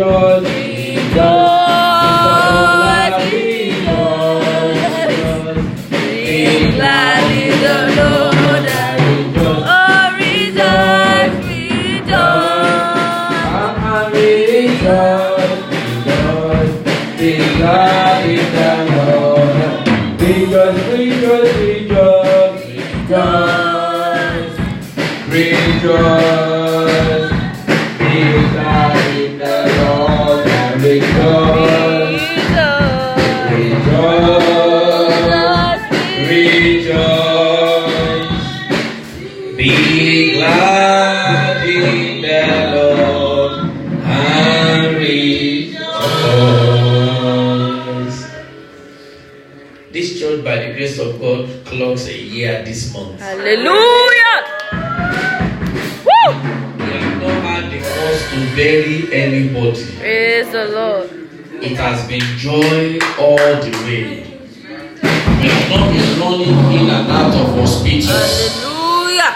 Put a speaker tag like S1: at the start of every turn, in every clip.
S1: rejoice,
S2: Be glad in the Lord and rejoice. Oh, rejoice, rejoice.
S1: rejoice, be glad in the Lord. Rejoice, rejoice, rejoice, rejoice, rejoice, be glad in the Lord and rejoice, rejoice, rejoice, be glad in the Lord and rejoice. This church, by the grace of God, clocks a year this month.
S2: Hallelujah. Woo!
S1: We have not had the cause to bury anybody.
S2: Praise the Lord.
S1: It has been joy all the way. We have not been running in and out of hospitals.
S2: Hallelujah.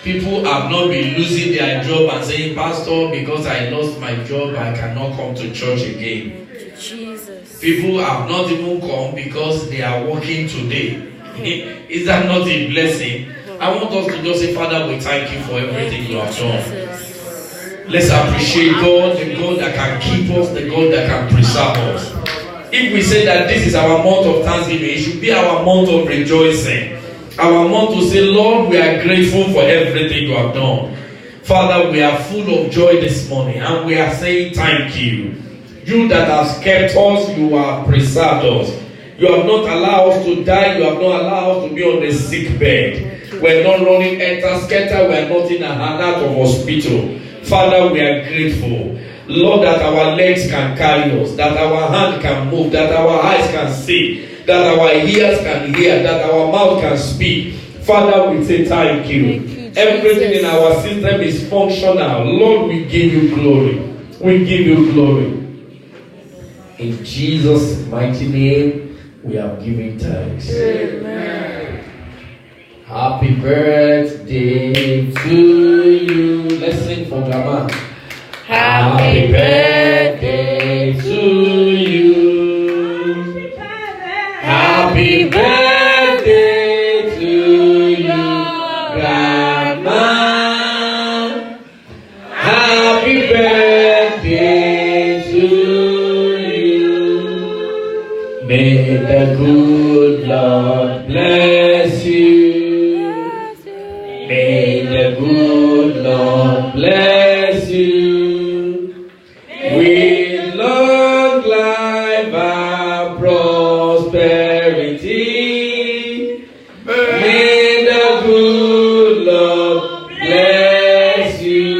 S1: People have not been losing their job and saying, Pastor, because I lost my job, I cannot come to church again.
S2: Thank you, Jesus.
S1: People have not even come because they are working today. Is that not a blessing? I want us to just say, Father, we thank you for everything you have done. Let's appreciate God, the God that can keep us, the God that can preserve us. If we say that this is our month of thanksgiving, it should be our month of rejoicing. Our month to say, Lord, we are grateful for everything you have done. Father, we are full of joy this morning and we are saying thank you. You that has kept us, you have preserved us. You have not allowed us to die. You have not allowed us to be on the sick bed. We're not running enter-scatter. We're not in a hangout of hospital. Father, we are grateful. Lord, that our legs can carry us, that our hand can move, that our eyes can see, that our ears can hear, that our mouth can speak. Father, we say thank you. Everything in our system is functional. Lord, we give you glory. We give you glory. In Jesus' mighty name, we have given thanks.
S2: Amen.
S1: Happy birthday to you. Let's sing for Grandma. Happy birthday to you. Happy birthday to you, Grandma. Happy birthday to you. May the good Lord bless you. May the good Lord bless you. With long life and prosperity. May the good Lord bless you.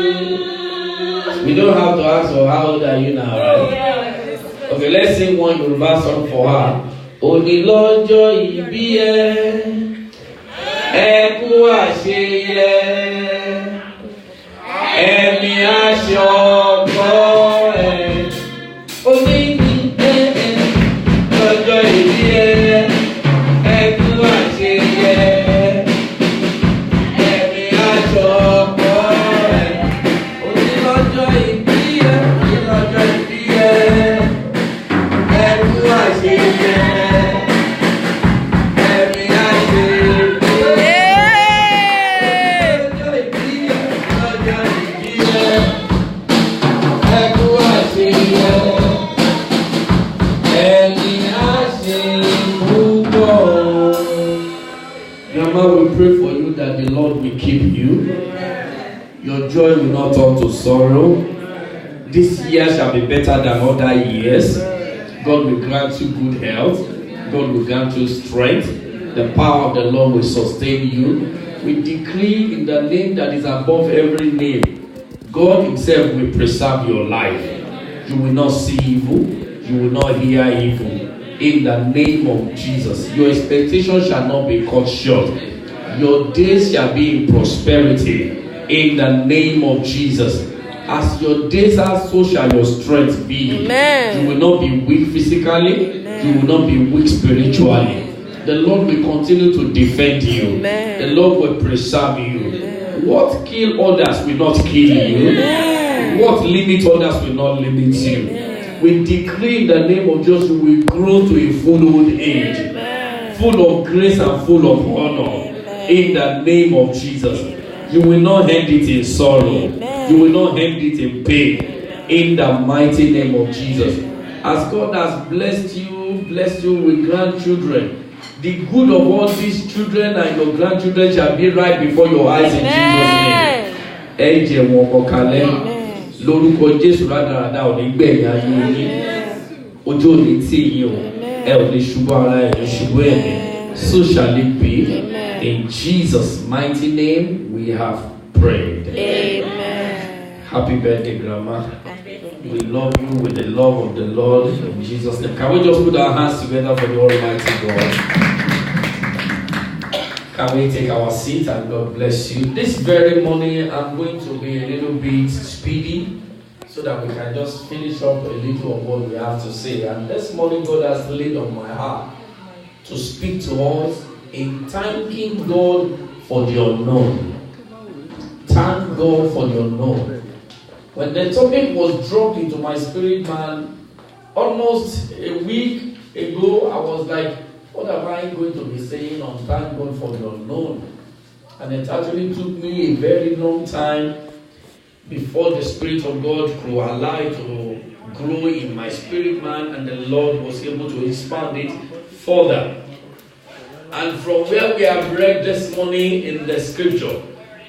S1: We don't have to ask her, how old are you now, right? Okay, let's sing one Yoruba song for her. Onílọ́jọ́ ìbí ẹ kú àṣeyẹ, ẹ̀mí aṣọ ọkọ ẹ. Oníní lọ́jọ́ ìbí ẹ kú àṣeyẹ, ẹ̀mí aṣọ ọkọ ẹ. Onílọ́jọ́ ìbí ẹ kú àṣeyẹ. Grandma, we pray for you that the Lord will keep you. Your joy will not turn to sorrow. This year shall be better than other years. God will grant you good health. God will grant you strength. The power of the Lord will sustain you. We decree in the name that is above every name, God himself will preserve your life. You will not see evil. You will not hear evil. In the name of Jesus, your expectation shall not be cut short. Your days shall be in prosperity. In the name of Jesus. As your days are, so shall your strength be.
S2: Amen.
S1: You will not be weak physically. Amen. You will not be weak spiritually. The Lord will continue to defend you. Amen. The Lord will preserve you. Amen. What kill others will not kill you. Amen. what limit others will not limit you.
S2: Amen.
S1: We decree in the name of Jesus, you will grow to a full old age,
S2: Amen.
S1: full of grace and full of honor. In the name of Jesus, you will not end it in sorrow.
S2: Amen.
S1: You will not end it in pain. In the mighty name of Jesus, as God has blessed you with grandchildren, the good of all these children and your grandchildren shall be right before your eyes in Jesus' name. Ẹ jẹ́ wọn kọkalẹ̀ lórúkọ Jésù rádaràda ò ní gbẹ̀yìn ayé yín, ojú ò ní tì yín o, ẹ ò ní ṣubú ara ẹ ní ṣubú ẹ̀mí. So shall it be. In Jesus' mighty name we have prayed.
S2: Amen.
S1: Happy birthday, Grandma. We love you with the love of the Lord in Jesus' name. Can we just put our hands together for the Almighty God? Can we take our seat and God bless you? This very morning I'm going to be a little bit speedy so that we can just finish up a little of what we have to say. And this morning God has laid on my heart to speak to us in thanking God for the unknown. Thank God for the unknown. When the topic was dropped into my spirit, man, almost a week ago, I was like, what am I going to be saying on thank God for the unknown? And it actually took me a very long time before the Spirit of God could allow it to grow in my spirit, man, and the Lord was able to expand it further. And from where we have read this morning in the scripture,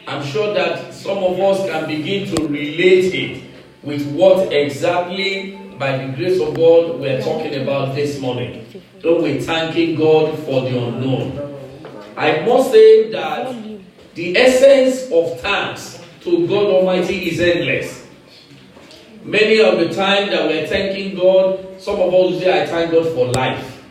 S1: I'm sure that some of us can begin to relate it with what exactly, by the grace of God, we're talking about this morning. So we're thanking God for the unknown. I must say that the essence of thanks to God Almighty is endless. Many of the time that we're thanking God, some of us say, I thank God for life.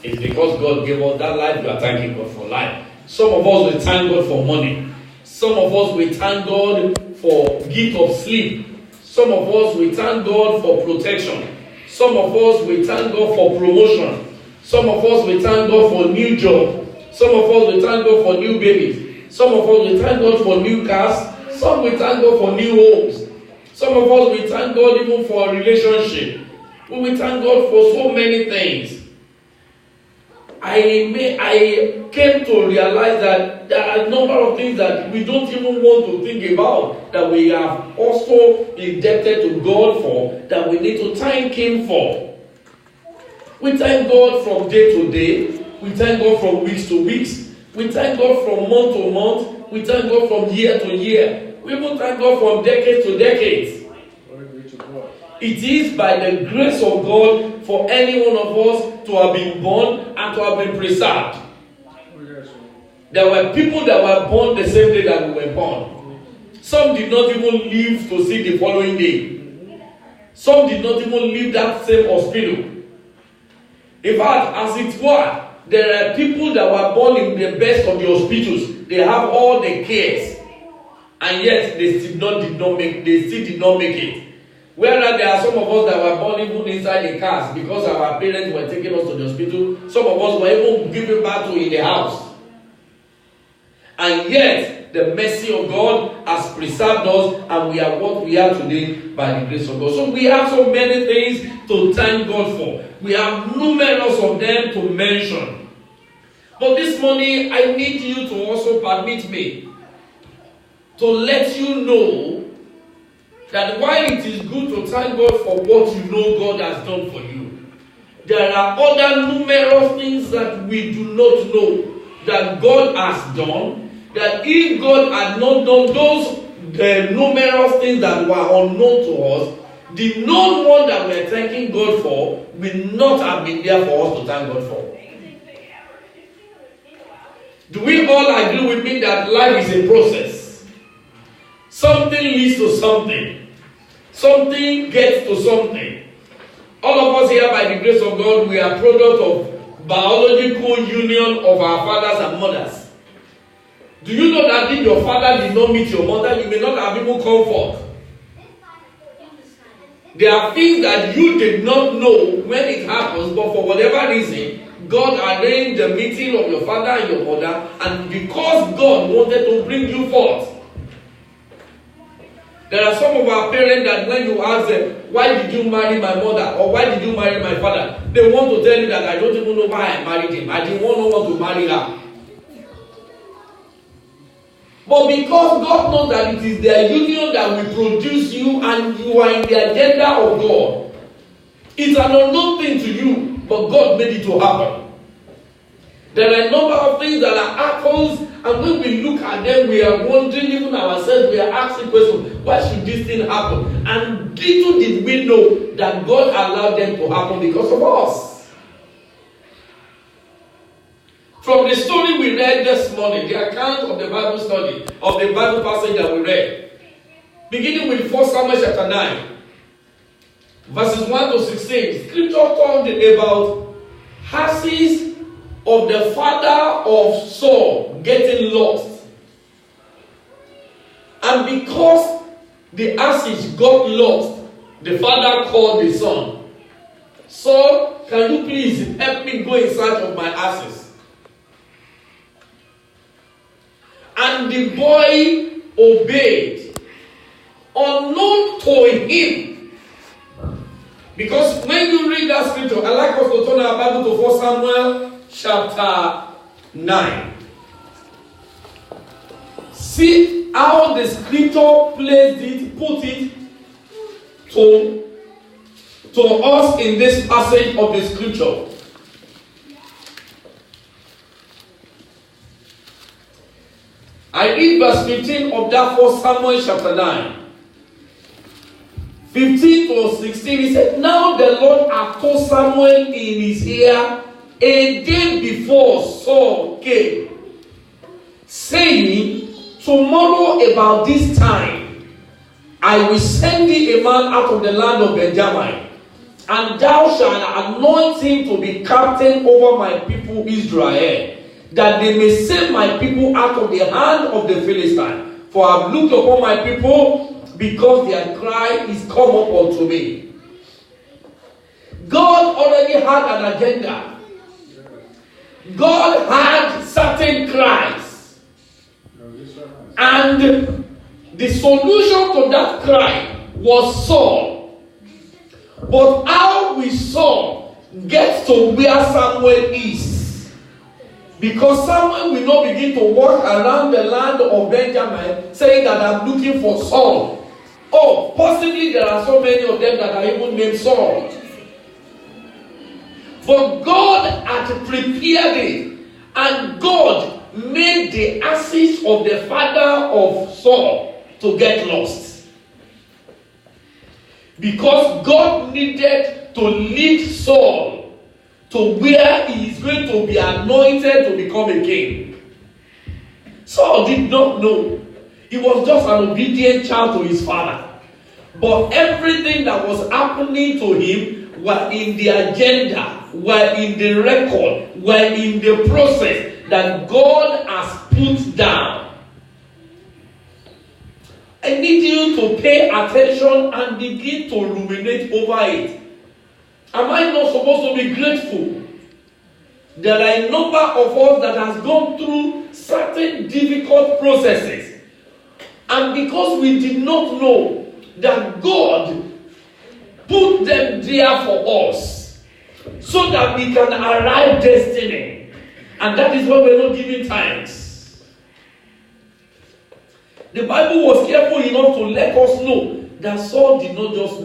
S1: It's because God gave us that life, we are thanking God for life. Some of us will thank God for money. Some of us will thank God for gift of sleep. Some of us will thank God for protection. Some of us will thank God for promotion. Some of us will thank God for new job. Some of us will thank God for new babies. Some of us will thank God for new cars. Some will thank God for new homes. Some of us will thank God even for a relationship. We will thank God for so many things. I came to realize that there are a number of things that we don't even want to think about, that we have also indebted to God for, that we need to thank Him for. We thank God from day to day. We thank God from weeks to weeks. We thank God from month to month. We thank God from year to year. We even thank God from decade to decade. It is by the grace of God for any one of us to have been born and to have been preserved. There were people that were born the same day that we were born. Some did not even live to see the following day. Some did not even leave that same hospital. In fact, as it were, there are people that were born in the best of the hospitals. They have all the cares, and yet they still did not make it. Whereas there are some of us that were born even inside the cars because our parents were taking us to the hospital. Some of us were even given back to in the house. And yet, the mercy of God has preserved us, and we are what we are today by the grace of God. So we have so many things to thank God for. We have numerous of them to mention. But this morning, I need you to also permit me to let you know that while it is good to thank God for what you know God has done for you, there are other numerous things that we do not know that God has done, that if God had not done the numerous things that were unknown to us, the known one that we are thanking God for will not have been there for us to thank God for. Do we all agree with me that life is a process? Something leads to something. Something gets to something. All of us here, by the grace of God, we are product of biological union of our fathers and mothers. Do you know that if your father did not meet your mother, you may not have even come forth? There are things that you did not know when it happens, but for whatever reason, God arranged the meeting of your father and your mother, and because God wanted to bring you forth. There are some of our parents that when you ask them, why did you marry my mother or why did you marry my father, they want to tell you that I don't even know why I married him. I didn't want to marry her. But because God knows that it is their union that will produce you and you are in the agenda of God, it's an unknown thing to you, but God made it to happen. There are a number of things that are apples, and when we look at them, we are wondering, even ourselves, we are asking questions, why should this thing happen? And little did we know that God allowed them to happen because of us. From the story we read this morning, the account of the Bible study, of the Bible passage that we read, beginning with 1 Samuel chapter 9, verses 1 to 16, scripture talked about asses of the father of Saul getting lost. And because the asses got lost, the father called the son. Saul, can you please help me go in search of my asses? And the boy obeyed, unknown to him. Because when you read that scripture, I like us to turn our Bible to 1 Samuel chapter 9. See how the scripture placed it, put it to us in this passage of the scripture. I read verse 15 of that 1 Samuel chapter 9. 15 to 16, he said, now the Lord had told Samuel in his ear a day before Saul came, saying, tomorrow about this time, I will send thee a man out of the land of Benjamin, and thou shalt anoint him to be captain over my people Israel, that they may save my people out of the hand of the Philistine. For I have looked upon my people, because their cry is come up unto me. God already had an agenda. God had certain cries. And the solution to that cry was Saul. But how will Saul get to where Samuel is? Because Samuel will not begin to walk around the land of Benjamin saying that I'm looking for Saul. Oh, possibly there are so many of them that are even named Saul. But God had prepared it, and God made the asses of the father of Saul to get lost. Because God needed to lead Saul to where he is going to be anointed to become a king. Saul did not know. He was just an obedient child to his father. But everything that was happening to him were in the agenda, were in the record, were in the process that God has put down. I need you to pay attention and begin to ruminate over it. Am I not supposed to be grateful? There are a number of us that has gone through certain difficult processes. And because we did not know that God put them there for us, so that we can arrive destiny. And that is why we're not giving thanks. The Bible was careful enough to let us know that Saul did not just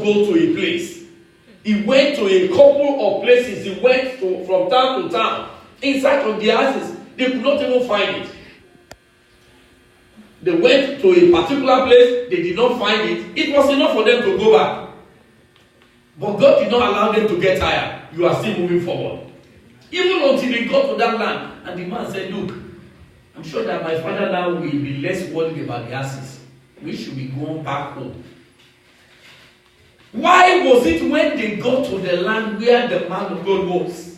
S1: go to a place. He went to a couple of places. He went from town to town. In search of the asses. They could not even find it. They went to a particular place. They did not find it. It was enough for them to go back. But God did not allow them to get tired. You are still moving forward. Even until they got to that land. And the man said, look, I'm sure that my father now will be less worried about the asses. We should be going back home. Why was it when they got to the land where the man of God was?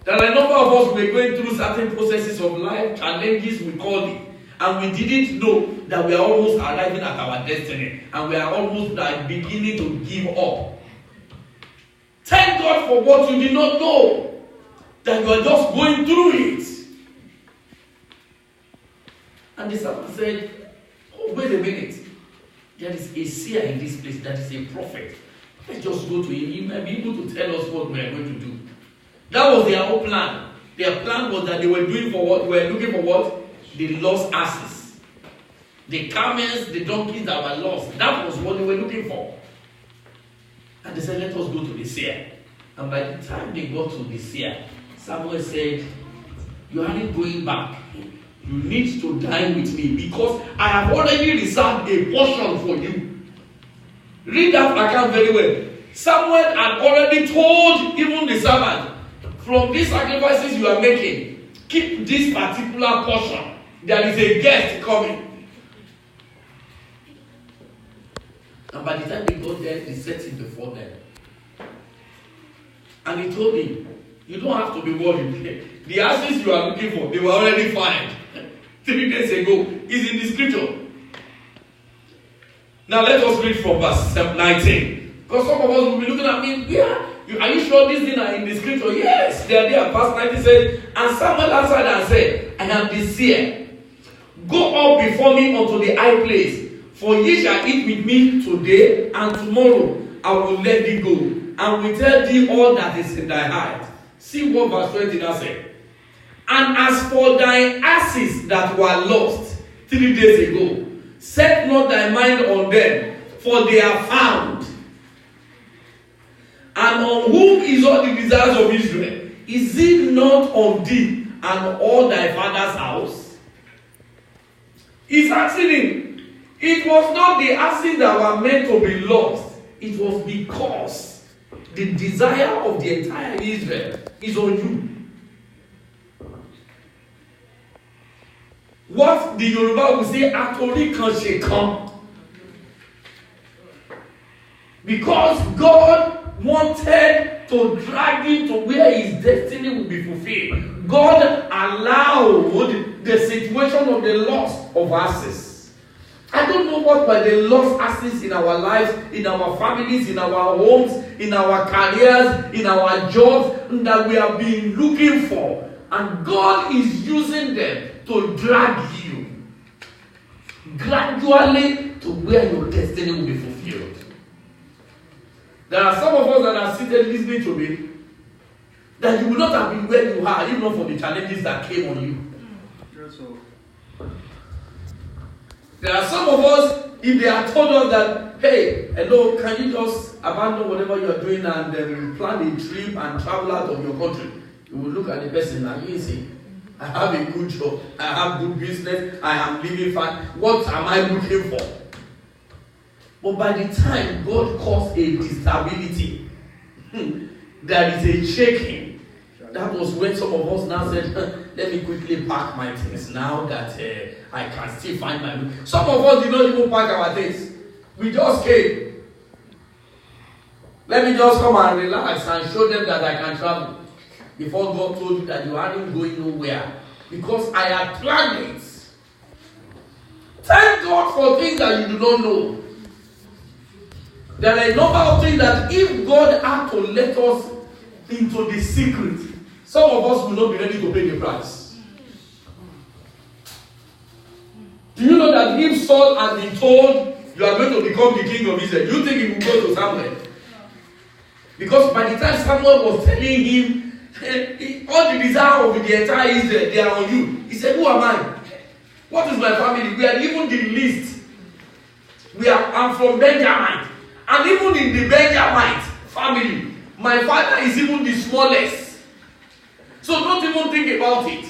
S1: There are a number of us who were going through certain processes of life, challenges we call it. And we didn't know that we are almost arriving at our destiny. And we are almost like beginning to give up. Thank God for what you did not know. That you are just going through it. And the servant said, oh, wait a minute. There is a seer in this place, that is a prophet. Let's just go to him. He might be able to tell us what we are going to do. That was their whole plan. Their plan was that they were doing for what? Were looking for what? The lost asses. The camels, the donkeys that were lost. That was what they were looking for. And they said, let us go to the seer. And by the time they got to the seer, Samuel said, you aren't going back. You need to dine with me because I have already reserved a portion for you. Read that account very well. Samuel had already told even the servant, from these sacrifices you are making, keep this particular portion. There is a guest coming. And by the time they got there, he set it before them. And he told him, you don't have to be worried. The asses you are looking for, they were already found 3 days ago. It's in the scripture. Now let us read from verse 19. Because some of us will be looking at me, are you sure these things are in the scripture? Yes, they are there. Verse 19 says, and Samuel answered and said, I am the seer. Go up before me unto the high place, for ye shall eat with me today, and tomorrow I will let thee go, and will tell thee all that is in thy heart. See what verse 20 now says. And as for thy asses that were lost 3 days ago, set not thy mind on them, for they are found. And on whom is all the desires of Israel? Is it not on thee and all thy father's house? He's asking him. It was not the asses that were meant to be lost. It was because the desire of the entire Israel is on you. What the Yoruba will say, Atori kan se kan. Because God wanted to drag him to where his destiny will be fulfilled. God allowed the situation of the loss of asses. I don't know what were the lost asses in our lives, in our families, in our homes, in our careers, in our jobs that we have been looking for. And God is using them to drag you gradually to where your destiny will be fulfilled. There are some of us that are seated listening to me that you will not have been where you are, even for the challenges that came on you. There are some of us, if they had told us that, hey, hello, can you just abandon whatever you are doing and plan a trip and travel out of your country? You will look at the person and you say, I have a good job, I have good business, I am living fine. What am I looking for? But by the time God caused a disability, there is a shaking. That was when some of us now said, let me quickly pack my things now that I can still find my way. Some of us did not even pack our things. We just came. Let me just come and relax and show them that I can travel. Before God told you that you aren't going nowhere. Because I had planned it. Thank God for things that you do not know. There are a number of things that if God had to let us into the secret, some of us will not be ready to pay the price. Do you know that if Saul had been told you are going to become the king of Israel, you think he would go to Samuel? Because by the time Samuel was telling him all the desire of the entire Israel, they are on you. He said, who am I? What is my family? We are even the least. I'm from Benjamin. And even in the Benjamite family, my father is even the smallest. So don't even think about it.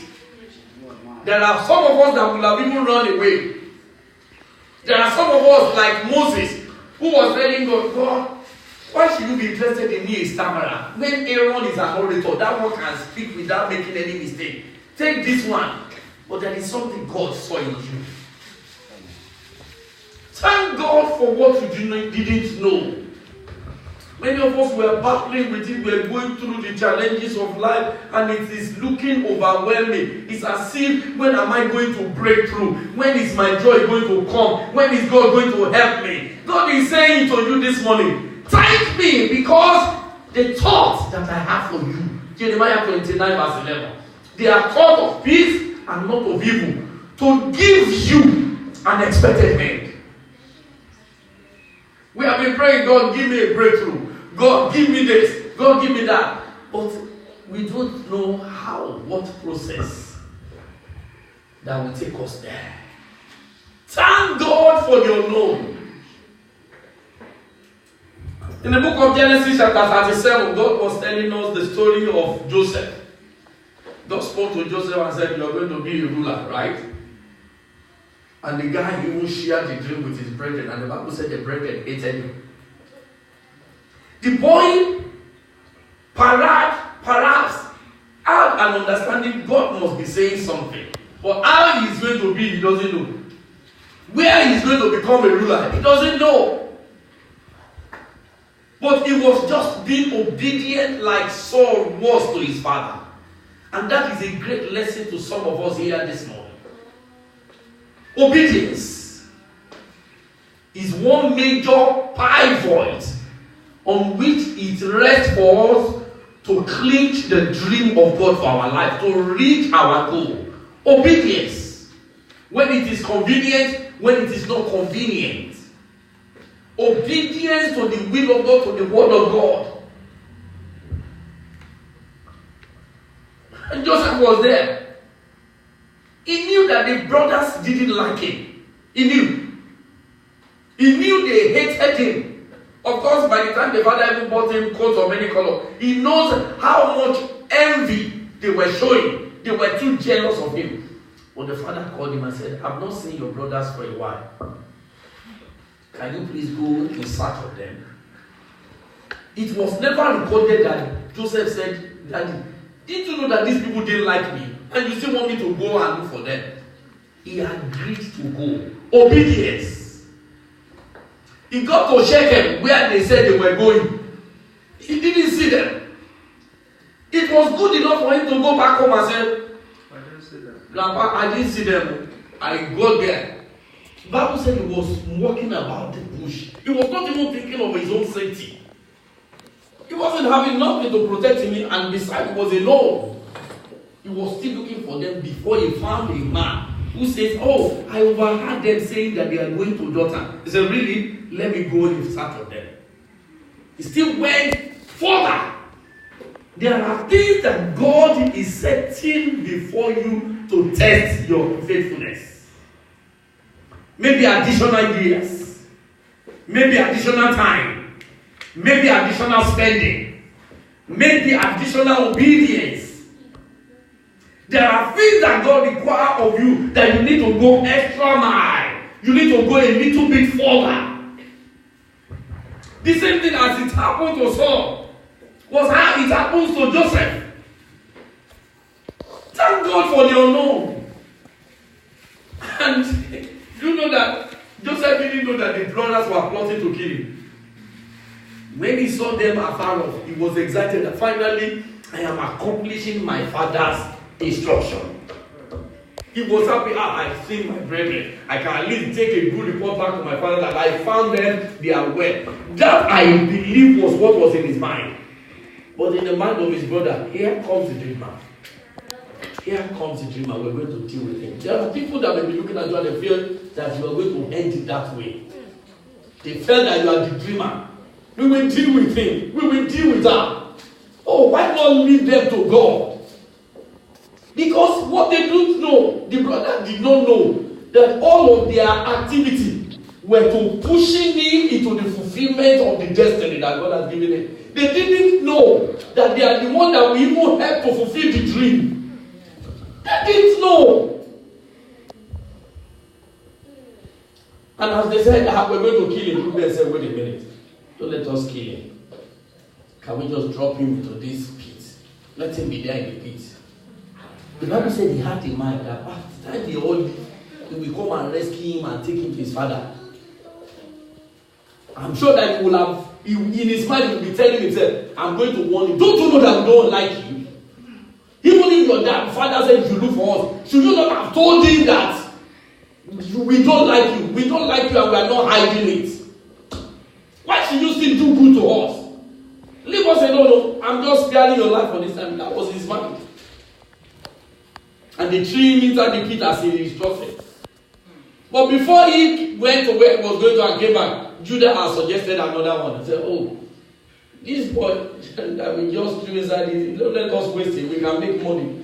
S1: There are some of us that will have even run away. There are some of us like Moses, who was telling God, why should you be interested in me, a stammerer? When Aaron is an orator, that one can speak without making any mistake. Take this one. But there is something God saw in you. Thank God for what you didn't know. Many of us were battling with it. We're going through the challenges of life and it is looking overwhelming. It's as if, when am I going to break through? When is my joy going to come? When is God going to help me? God is saying to you this morning, thank me because the thoughts that I have for you, Jeremiah 29 verse 11, they are thoughts of peace and not of evil, to give you an expected end. We have been praying, God, give me a breakthrough. God, give me this. God, give me that. But we don't know how, what process that will take us there. Thank God for the unknown. In the book of Genesis chapter 37, God was telling us the story of Joseph. God spoke to Joseph and said, you are going to be a ruler, right? And the guy even shared the dream with his brethren, and the Bible said the brethren hated him. The boy perhaps had an understanding God must be saying something. But how he's going to be, he doesn't know. Where he's going to become a ruler, he doesn't know. But he was just being obedient like Saul was to his father. And that is a great lesson to some of us here this morning. Obedience is one major pivot on which it rests for us to clinch the dream of God for our life, to reach our goal. Obedience. When it is convenient, when it is not convenient. Obedience to the will of God, to the word of God. And Joseph was there. He knew that the brothers didn't like him. He knew. He knew they hated him. Of course, by the time the father even bought him coats of many colors, he knows how much envy they were showing. They were too jealous of him. But the father called him and said, I've not seen your brothers for a while. Can you please go in search of them? It was never recorded that Joseph said, Daddy, didn't you know that these people didn't like me? And you still want me to go and look for them? He agreed to go. Obedience. He got to Shechem where they said they were going. He didn't see them. It was good enough for him to go back home and say, I didn't see them. Grandpa, I didn't see them. I got there. The Bible said he was walking about the bush. He was not even thinking of his own safety. He wasn't having nothing to protect him, and besides, he was alone. He was still looking for them before he found a man who says, oh, I overheard them saying that they are going to Dothan. He said, really? Let me go in search of them. He still went further. There are things that God is setting before you to test your faithfulness. Maybe additional years. Maybe additional time. Maybe additional spending. Maybe additional obedience. There are things that God requires of you that you need to go extra mile. You need to go a little bit further. The same thing as it happened to Saul was how it happens to Joseph. Thank God for the unknown. And you know that Joseph didn't know that the brothers were plotting to kill him. When he saw them afar off, he was excited that finally I am accomplishing my father's instruction. He was happy. I've seen my brethren. I can at least take a good report back to my father that I found them, they are well. That I believe was what was in his mind. But in the mind of his brother, here comes the dreamer. Here comes the dreamer. We're going to deal with him. There are people that may be looking at you and they feel that you are going to end it that way. They felt that you are the dreamer. We will deal with him. We will deal with her. Oh, why not leave them to God? Because what they don't know, the brother did not know that all of their activity were to pushing him into the fulfillment of the destiny that God has given him. They didn't know that they are the one that will even help to fulfill the dream. They didn't know. And as they said, we're going to kill him, they said, wait a minute. Don't let us kill him. Can we just drop him into this pit? Let him be there in the pit. The Bible said he had in mind that by the time they all leave, he will come and rescue him and take him to his father. I'm sure that he will have, in his mind, he will be telling himself, I'm going to warn you. Don't you know that we don't like you? Even if your father said you should look for us, should you not have told him that we don't like you? We don't like you and we are not hiding it. Why should you still do good to us? Leave us alone. No, I'm just sparing your life for this time. That was his mind.
S3: And they threw him inside the pit as he instructed. But before he went to where he was going to and came back, Judah had suggested another one. He said, oh, this boy that we just threw inside, let us waste it. We can make money.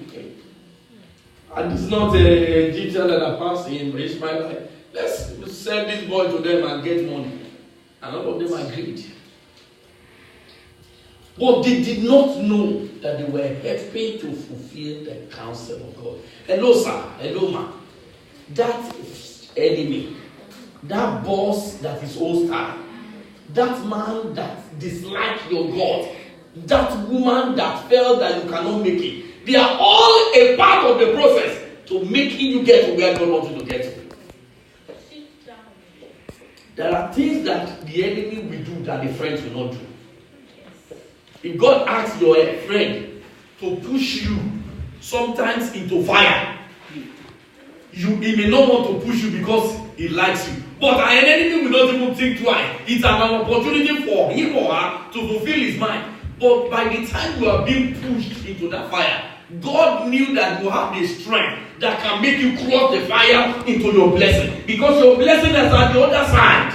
S3: And it's not a Egyptian that are passing, Ishmael. Let's sell this boy to them and get money. And all of them agreed. But they did not know that they were helping to fulfill the counsel of God. Hello, sir. Hello, ma. That enemy, that boss that is hostile, that man that dislikes your God, that woman that felt that you cannot make it, they are all a part of the process to making you get to where God wants you to get to. There are things that the enemy will do that the friends will not do. If God asks your friend to push you sometimes into fire, he may not want to push you because he likes you. But an enemy will not even think twice. It's an opportunity for him or her to fulfill his mind. But by the time you are being pushed into that fire, God knew that you have the strength that can make you cross the fire into your blessing. Because your blessing is at the other side.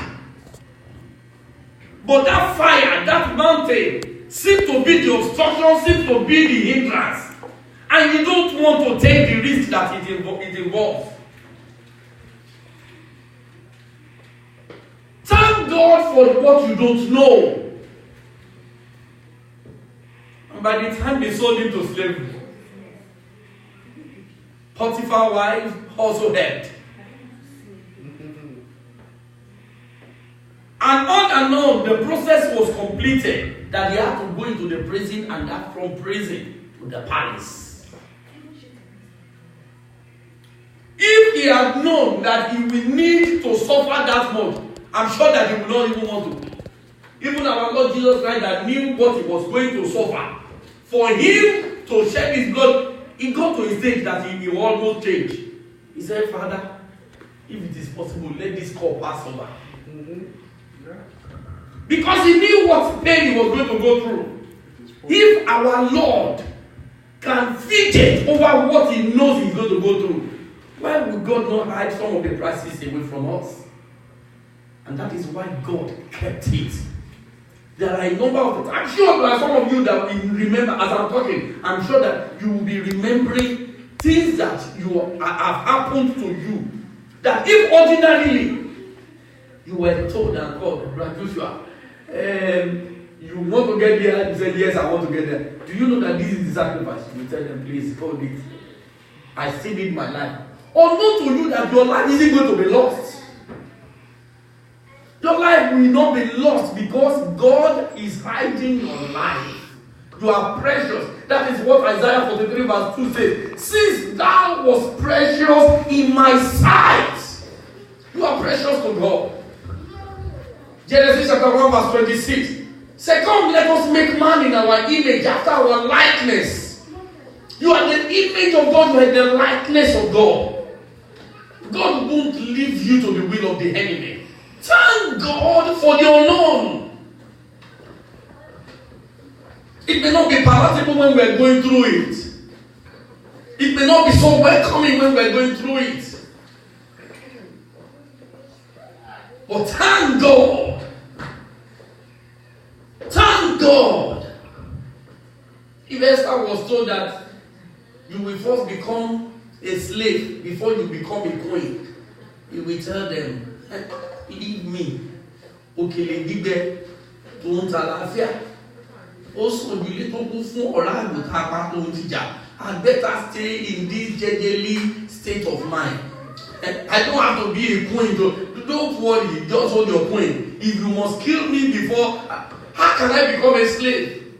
S3: But that fire, that mountain, seems to be the obstruction, seems to be the hindrance. And you don't want to take the risk that it involves. Thank God for what you don't know. And by the time they sold him to slavery, Potiphar's wife also helped. And on, the process was completed that he had to go into the prison and that from prison to the palace. If he had known that he will need to suffer that much, I'm sure that he would not even want to. Even our Lord Jesus Christ that knew what he was going to suffer. For him to shed his blood, he got to a stage that he almost changed. He said, Father, if it is possible, let this cup pass over. Because he knew what pain he was going to go through. If our Lord can fidget over what he knows he's going to go through, why would God not hide some of the prices away from us? And that is why God kept it. There are a number of things. I'm sure there are some of you that will remember as I'm talking. I'm sure that you will be remembering things that have happened to you. That if ordinarily you were told and called, Brother Joshua, you want to get there, you said, yes, I want to get there. Do you know that this is the sacrifice? You tell them, please, hold it. I still need my life. Unknown to you that your life isn't going to be lost. Your life will not be lost because God is hiding your life. You are precious. That is what Isaiah 43 verse 2 says. Since thou was precious in my sight, you are precious to God. Genesis chapter 1 verse 26. Say, come, let us make man in our image after our likeness. You are the image of God. You are the likeness of God. God won't leave you to the will of the enemy. Thank God for the unknown. It may not be palatable when we are going through it. It may not be so welcoming when we are going through it. But thank God. Thank God. If Esther was told that you will first become a slave before you become a queen, he will tell them, leave me. Òkèlè gbígbẹ tó ń ta láfíà. Ó sọ ìdílé tó kún fún ọ̀rá àgùntàn apá tó ń tìjà. I better stay in this jejely state of mind. I don't have to be a queen. Don't worry, just hold your queen. If you must kill me before, how can I become a slave?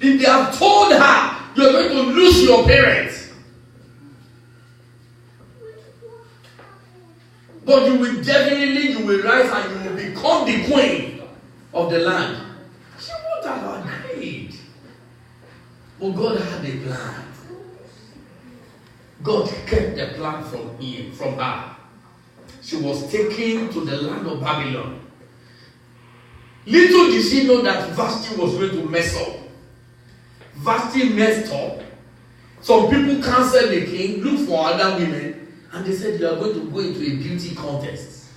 S3: If they have told her, you're going to lose your parents. But you will rise and you will become the queen of the land. She would have agreed. But God had a plan. God kept the plan from her. She was taken to the land of Babylon. Little did she know that Vashti was going to mess up. Vashti messed up. Some people canceled the king, looked for other women, and they said they are going to go into a beauty contest.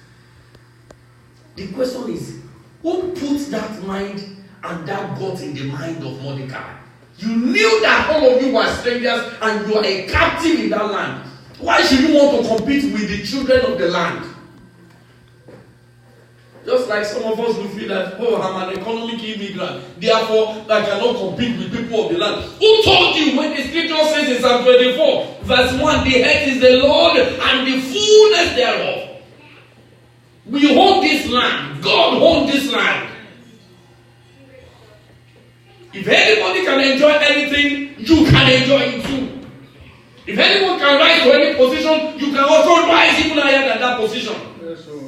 S3: The question is, who put that mind and that God in the mind of Mordecai? You knew that all of you were strangers and you are a captive in that land. Why should you want to compete with the children of the land? Just like some of us will feel that, oh, I'm an economic immigrant, therefore I cannot compete with people of the land. Who told you when the scripture says in Psalm 24, verse 1, the earth is the Lord and the fullness thereof? We own this land. God owns this land. If anybody can enjoy anything, you can enjoy it too. If anyone can rise to any position, you can also rise even higher than that position. Yes, sir.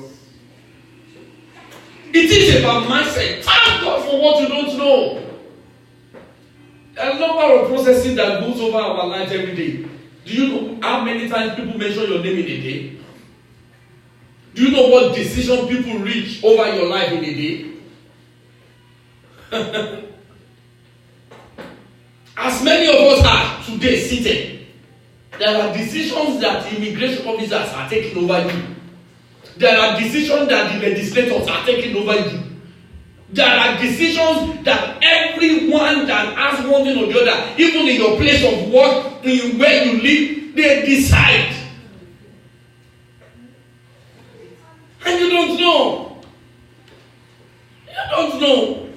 S3: It is about mindset. Thank God for what you don't know. There are a number of processes that goes over our lives every day. Do you know how many times people mention your name in a day? Do you know what decision people reach over your life in a day? As many of us are today seated, there are decisions that immigration officers are taking over you. There are decisions that the legislators are taking over you. There are decisions that everyone that has one thing or the other, even in your place of work, in where you live, they decide. And you don't know. You don't know.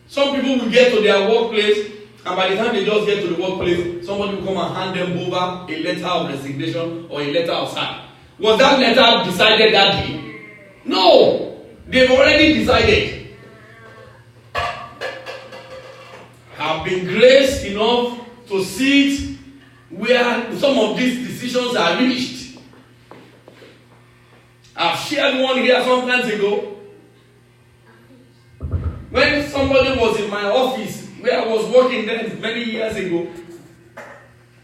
S3: Some people will get to their workplace, and by the time they just get to the workplace, somebody will come and hand them over a letter of resignation or a letter of sack. Was that letter decided that day? No. They've already decided. Have been graced enough to sit where some of these decisions are reached. I've shared one here some times ago. When somebody was in my office where I was working then many years ago,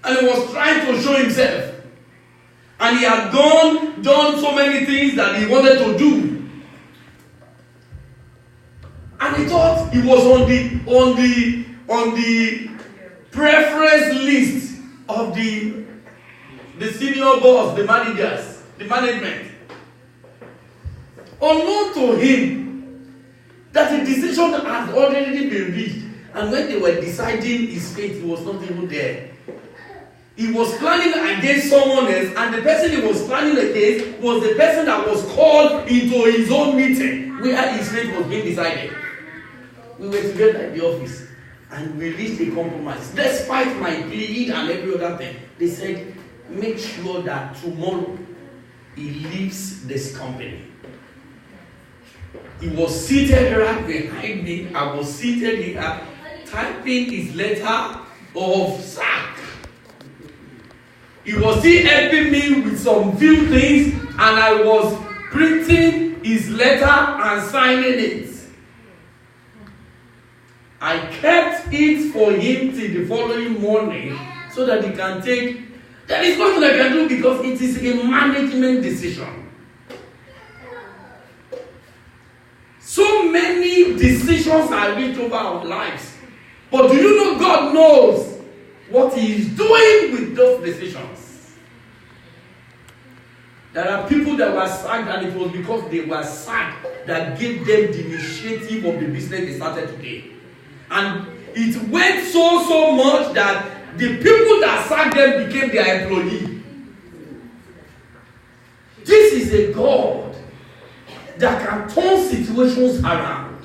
S3: and he was trying to show himself, and he had done so many things that he wanted to do, and he thought he was on the preference list of the senior boss, the managers, the management. Unknown to him that the decision had already been reached, and when they were deciding his fate, he was not even there. He was planning against someone else, and the person he was planning against was the person that was called into his own meeting where his fate was being decided. We were together at the office, and we reached a compromise. Despite my plead and every other thing, they said, make sure that tomorrow he leaves this company. He was seated right behind me. I was seated here, typing his letter of sack. He was still helping me with some few things, and I was printing his letter and signing it. I kept it for him till the following morning so that he can take. There is nothing I can do because it is a management decision. So many decisions are reached over our lives. But do you know God knows what He is doing with those decisions? There are people that were sacked, and it was because they were sacked that gave them the initiative of the business they started today. And it went so much that the people that sacked them became their employee. This is a God that can turn situations around.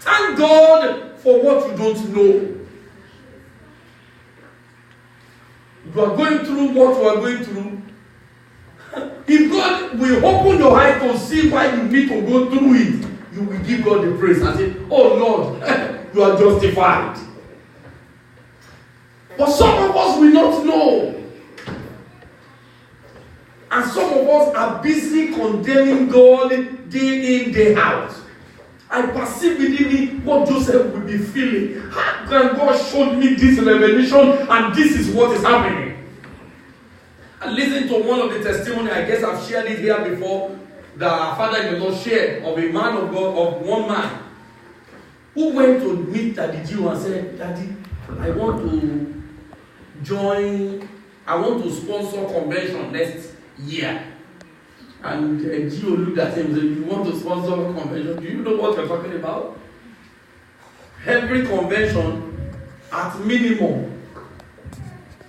S3: Thank God for what you don't know. You are going through what you are going through. If God will open your eyes to see why you need to go through it, you will give God the praise and say, oh Lord, you are justified. But some of us will not know. And some of us are busy condemning God day in, day out. I perceive within me what Joseph will be feeling. How can God show me this revelation and this is what is happening? And listen to one of the testimony, I guess I've shared it here before, that our father-in-law shared of a man of God, of one man who went to meet Daddy Jew and said, Daddy, I want to sponsor convention next year. And Gio looked at him and said, you want to sponsor a convention? Do you know what you're talking about? Every convention, at minimum,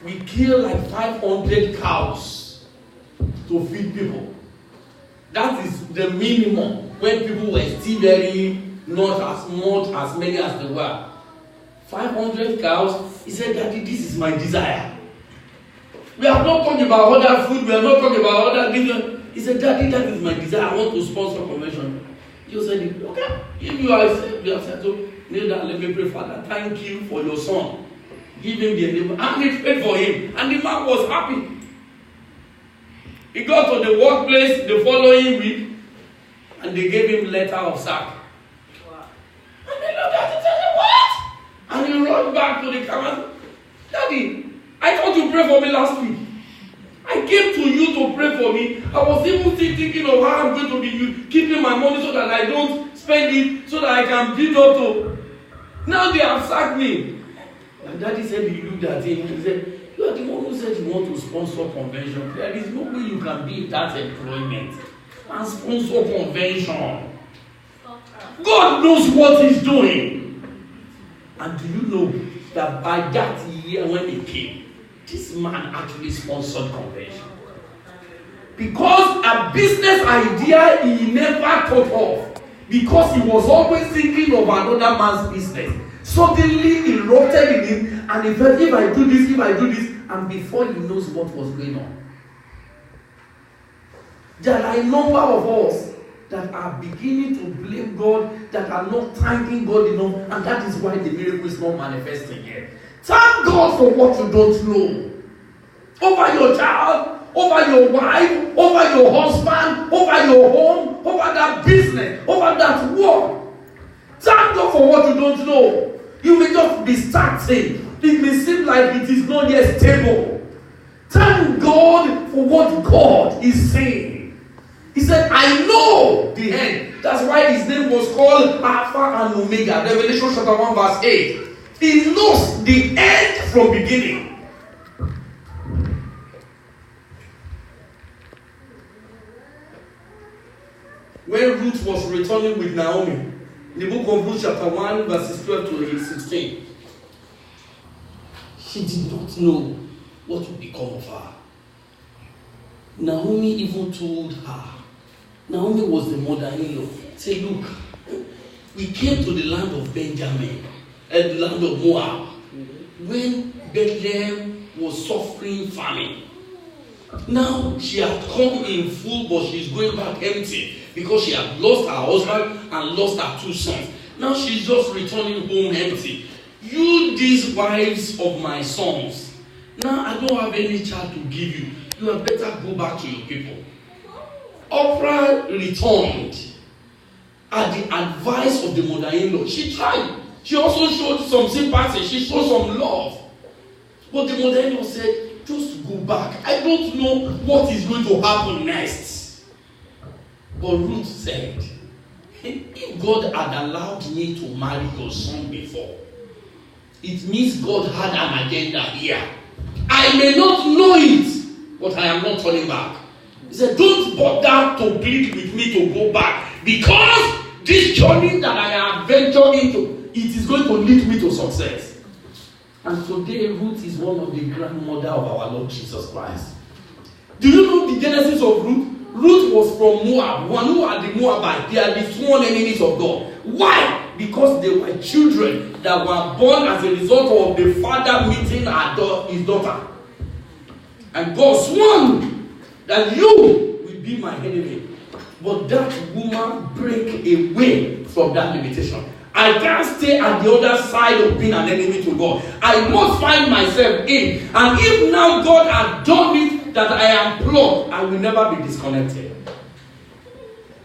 S3: we kill like 500 cows to feed people. That is the minimum when people were still very not as much as many as they were. 500 cows. He said, Daddy, this is my desire. We have not talked about other food. We have not talked about other things. He said, Daddy, that is my desire. I want to sponsor convention. You said, okay. If you are said, so kneel down, let me pray, Father. Thank you for your son. Give him the enablement. And he prayed for him. And the man was happy. He got to the workplace the following week. And they gave him letter of sack. Wow. And they looked at it and said, what? And he rushed back to the camera. Daddy, I thought you prayed for me last week. I came to you to pray for me. I was even thinking of how I'm going to be keeping my money so that I don't spend it, so that I can build up to. Now they have sacked me. And Daddy said he looked at him and he said, you are the one who said you want to sponsor convention. There is no way you can be in that employment and sponsor convention. God knows what he's doing. And do you know that by that year when he came, this man actually sponsored convention. Because a business idea he never thought of. Because he was always thinking of another man's business. Suddenly erupted in him and he felt, if I do this, and before he knows what was going on. There are a number of us that are beginning to blame God, that are not thanking God enough, and that is why the miracle is not manifesting yet. Thank God for what you don't know. Over your child, over your wife, over your husband, over your home, over that business, over that work. Thank God for what you don't know. You may just be starting. It may seem like it is not yet stable. Thank God for what God is saying. He said, I know the end. That's why his name was called Alpha and Omega. Revelation chapter 1 verse 8. He knows the end from beginning. When Ruth was returning with Naomi, in the book of Ruth chapter 1 verses 12 to 16, she did not know what would become of her. Naomi even told her, Naomi was the mother-in-law, say, look, we came to the land of Benjamin, the land of Moab, when Bethlehem was suffering famine. Now she had come in full, but she's going back empty because she had lost her husband and lost her 2 sons. Now she's just returning home empty. You, these wives of my sons, now I don't have any child to give you. You had better go back to your people. Oprah returned at the advice of the mother-in-law. She tried. She also showed some sympathy. She showed some love. But the mother-in-law said, just go back. I don't know what is going to happen next. But Ruth said, if God had allowed me to marry your son before, it means God had an agenda here. I may not know it, but I am not turning back. He said, don't bother to plead with me to go back, because this journey that I have ventured into, it is going to lead me to success. And today, Ruth is one of the grandmother of our Lord Jesus Christ. Do you know the genesis of Ruth? Ruth was from Moab. One who are the Moabites. They are the sworn enemies of God. Why? Because they were children that were born as a result of the father meeting his daughter. And God swore that you will be my enemy. But that woman break away from that limitation. I can't stay at the other side of being an enemy to God. I must find myself in. And if now God has done it that I am plugged, I will never be disconnected.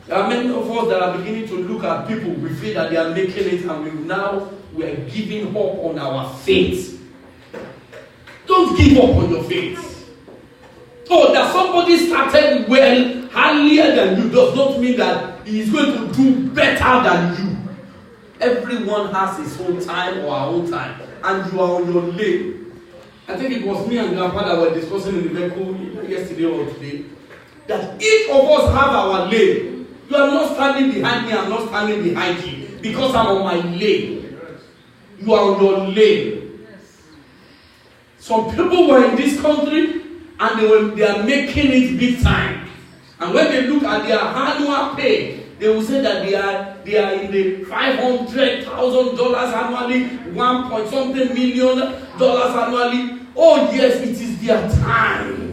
S3: There are many of us that are beginning to look at people. We feel that they are making it, and we are giving up on our faith. Don't give up on your faith. Oh, that somebody started well earlier than you does not mean that he is going to do better than you. Everyone has his own time or our own time, and you are on your lane. I think it was me and Grandpa that were discussing in the vehicle yesterday or today, that each of us have our lane. You are not standing behind me, I'm not standing behind you, because I'm on my lane. You are on your lane. Some people were in this country and they are making it big time. And when they look at their annual pay, they will say that they are in the $500,000 annually, $1 million annually. Oh yes, it is their time.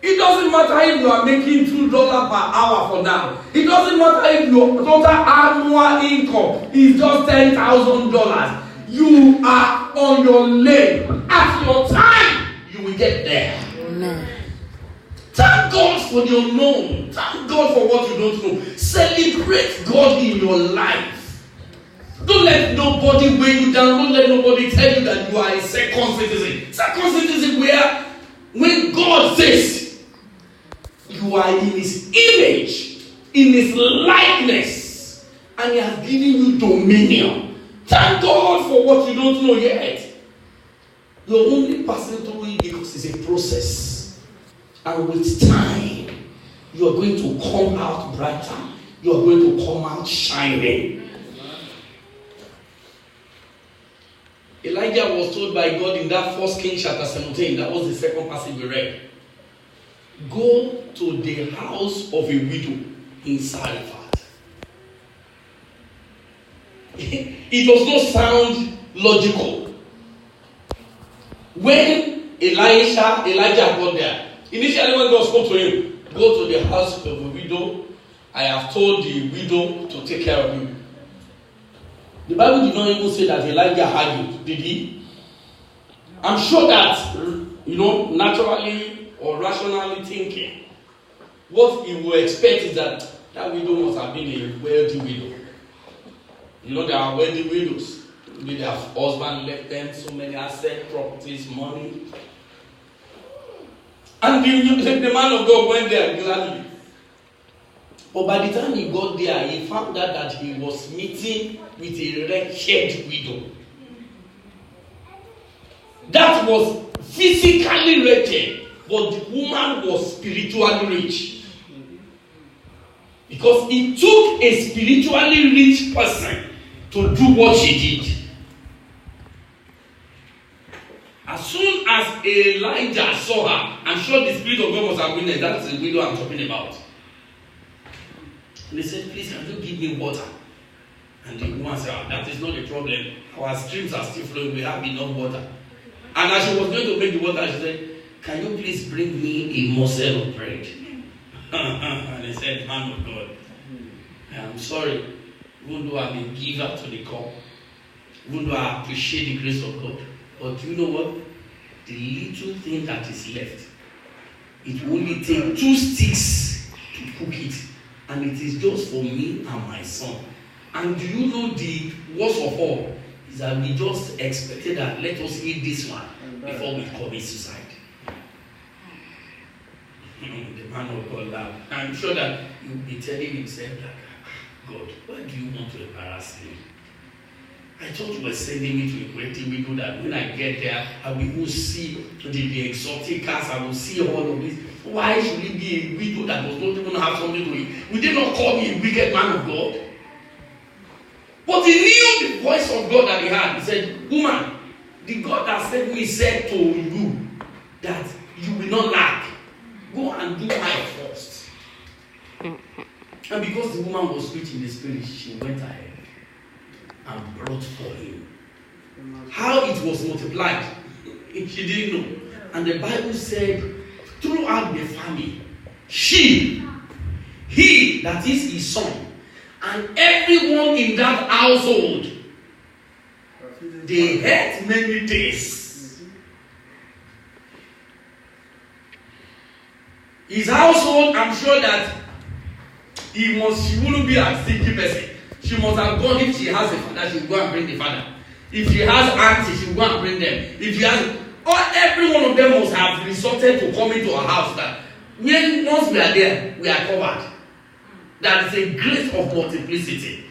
S3: It doesn't matter if you are making $2 per hour for now. It doesn't matter if your total annual income is just $10,000. You are on your lane. At your time, you will get there.
S2: Amen.
S3: Thank God for the unknown. Thank God for what you don't know. Celebrate God in your life. Don't let nobody weigh you down. Don't let nobody tell you that you are a second citizen. Second citizen where when God says you are in his image, in his likeness, and he has given you dominion. Thank God for what you don't know yet. You're only passing through it because it's a process. And with time, you are going to come out brighter. You are going to come out shining. Elijah was told by God in that 1 Kings chapter 17, that was the second passage we read. Go to the house of a widow in Zarephath. It does not sound logical. When Elijah got there, initially when God spoke to him, go to the house of a widow. I have told the widow to take care of you. The Bible did not even say that Elijah had it, did he? I'm sure that, naturally or rationally thinking, what he would expect is that widow must have been a wealthy widow. There are wealthy widows. Maybe their husband left them so many assets, properties, money. And the man of God went there gladly. But by the time he got there, he found out that he was meeting with a wretched widow. That was physically wretched, but the woman was spiritually rich. Because it took a spiritually rich person to do what she did. As soon as Elijah saw her, I'm sure the Spirit of God must have been there. That's the widow I'm talking about. And they said, please, can you give me water? And the woman said, that is not a problem. Our streams are still flowing. We have enough water. And as she was going to make the water, she said, can you please bring me a morsel of bread? And they said, man of God, I'm sorry. Even though I'm a giver to the call, even though I appreciate the grace of God, but you know what? The little thing that is left, it will only take 2 sticks to cook it. And it is just for me and my son. And do you know the worst of all is that we just expected that let us eat this one before we commit suicide. The man of God laughed. I'm sure that he will be telling himself like, God, why do you want to embarrass me? I thought you were sending me to a wedding widow that when I get there, I will even see the exotic cars, I will see all of this. Why should it be a widow that does not even have something to eat? Would they not call me a wicked man of God? But he knew the voice of God that he had. He said, woman, the God that sent me said to you that you will not lack. Go and do my first. And because the woman was rich in the spirit, she went ahead and brought for him. How it was multiplied, she didn't know. And the Bible said, throughout the family, he, that is his son, and everyone in that household, they had many days. His household, I'm sure that she wouldn't be a stingy person. She must have gone, if she has a father, she will go and bring the father. If she has aunties, she will go and bring them. If she has, every one of them must have resorted to coming to our house that once we are there, we are covered. That is a grace of multiplicity.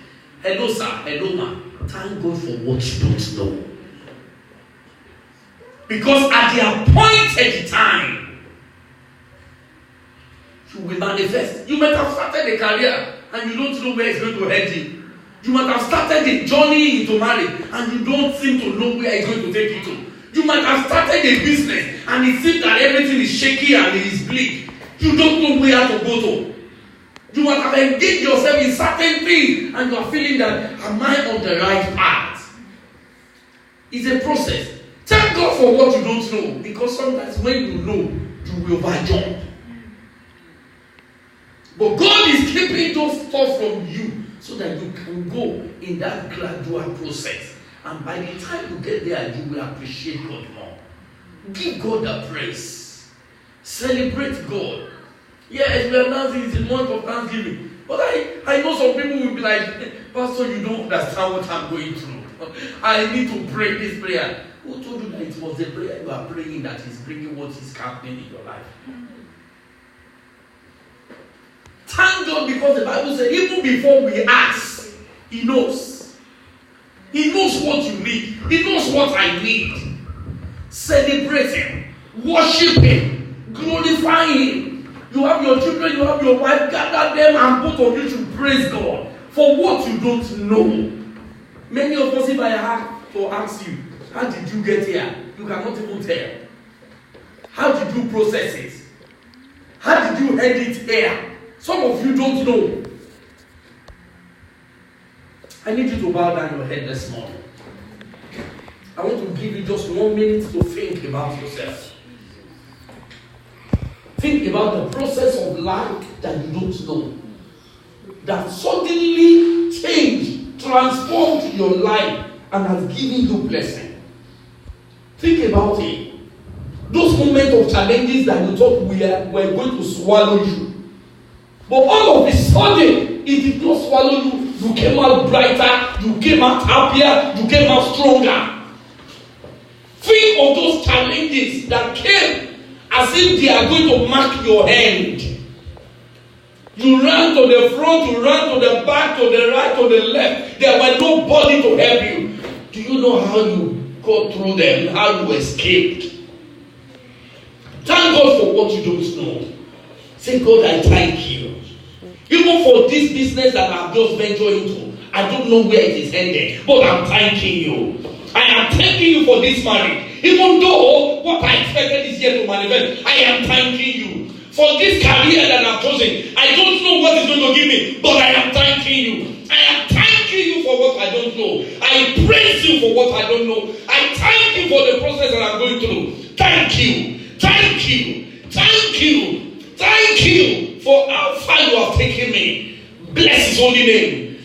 S3: Hello, sir. Hello, ma. Thank God for what you don't know. Because at the appointed time, you will manifest. You might have started a career and you don't know where it's going to head you. You might have started a journey into marriage and you don't seem to know where it's going to take you to. You might have started a business and it seems that everything is shaky and it is bleak. You don't know where to go to. You might have engaged yourself in certain things and you are feeling that, am I on the right path? It's a process. Thank God for what you don't know, because sometimes when you know, you will overjump. But God is keeping those stuff from you so that you can go in that gradual process. And by the time you get there, you will appreciate God more. Give God the praise. Celebrate God. Yes, we are announcing it's a month of Thanksgiving. But I know some people will be like, Pastor, you don't understand what I'm going through. I need to pray this prayer. Who told you that it was the prayer you are praying that is bringing what is happening in your life? Thank God, because the Bible said even before we ask, He knows. He knows what you need. He knows what I need. Celebrate Him. Worship Him. Glorify Him. You have your children, you have your wife, gather them and both of you should praise God for what you don't know. Many of us, if I have to ask you, how did you get here? You cannot even tell. How did you process it? How did you head it here? Some of you don't know. I need you to bow down your head this morning. I want to give you just 1 minute to think about yourself. Think about the process of life that you don't know. That suddenly changed, transformed your life, and has given you blessing. Think about it. Those moments of challenges that you thought were going to swallow you. But all of a sudden, it did not swallow you. You came out brighter, you came out happier, you came out stronger. Think of those challenges that came as if they are going to mark your end. You ran to the front, you ran to the back, to the right, to the left. There were nobody to help you. Do you know how you got through them, how you escaped? Thank God for what you don't know. Say, God, I thank you. Even for this business that I've just ventured into, I don't know where it is ending, but I'm thanking you. I am thanking you for this marriage. Even though what I expected this year to manifest, I am thanking you. For this career that I've chosen, I don't know what it's going to give me, but I am thanking you. I am thanking you for what I don't know. I praise you for what I don't know. I thank you for the process that I'm going through. Thank you. Thank you. Thank you. Thank you for how far you have taken me. Bless His holy name.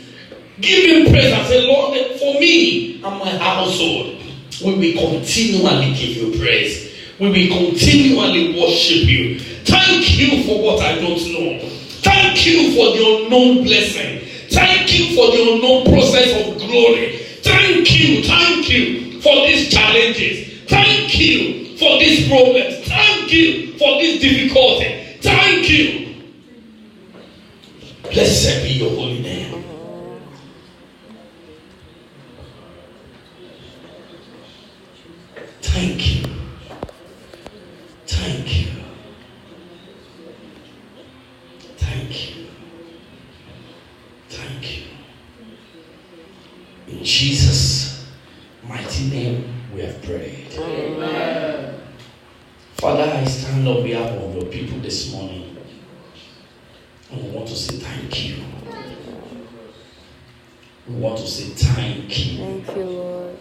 S3: Give Him praise and say, Lord, for me and my household, we will continually give you praise. We will continually worship you. Thank you for what I don't know. Thank you for the unknown blessing. Thank you for the unknown process of glory. Thank you for these challenges. Thank you for these problems. Thank you for this difficulty. Thank you. Blessed be your holy name. Thank you. Thank you. Thank you. Thank you. In Jesus' mighty name we have prayed. Amen. Father, I stand on behalf of your people this morning. And we want to say thank you. We want to say thank you.
S2: Thank you, Lord.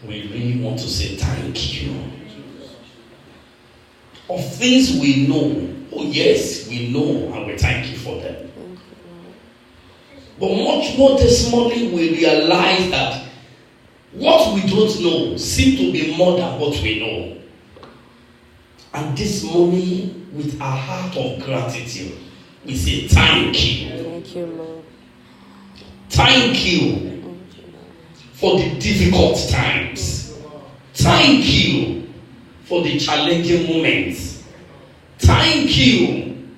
S3: We really want to say thank you. Of things we know, oh yes, we know, and we thank you for them. But much more this morning, we realize that what we don't know seems to be more than what we know. And this morning, with our heart of gratitude, we say thank you.
S2: Thank you, Lord.
S3: Thank you for the difficult times. Thank you for the challenging moments. Thank you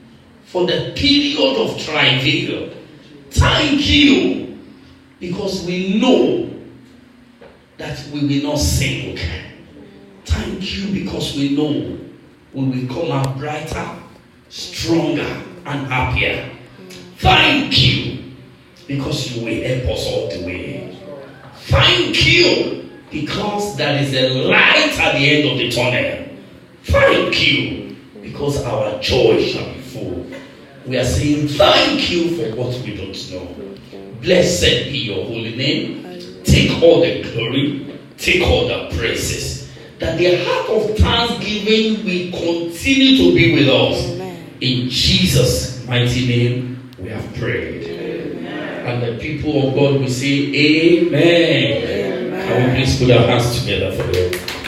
S1: for the period of travail. Thank you, because we know that we will not sink. Thank you, because we know we will come out brighter, stronger, and happier. Thank you, because you will help us all the way. Thank you, because there is a light at the end of the tunnel. Thank you, because our joy shall be full. We are saying thank you for what we don't know. Blessed be your holy name. Take all the glory, take all the praises. That the heart of thanksgiving will continue to be with us. In Jesus' mighty name, we have prayed. And the people of God will say, Amen. Can we please put our hands together for them?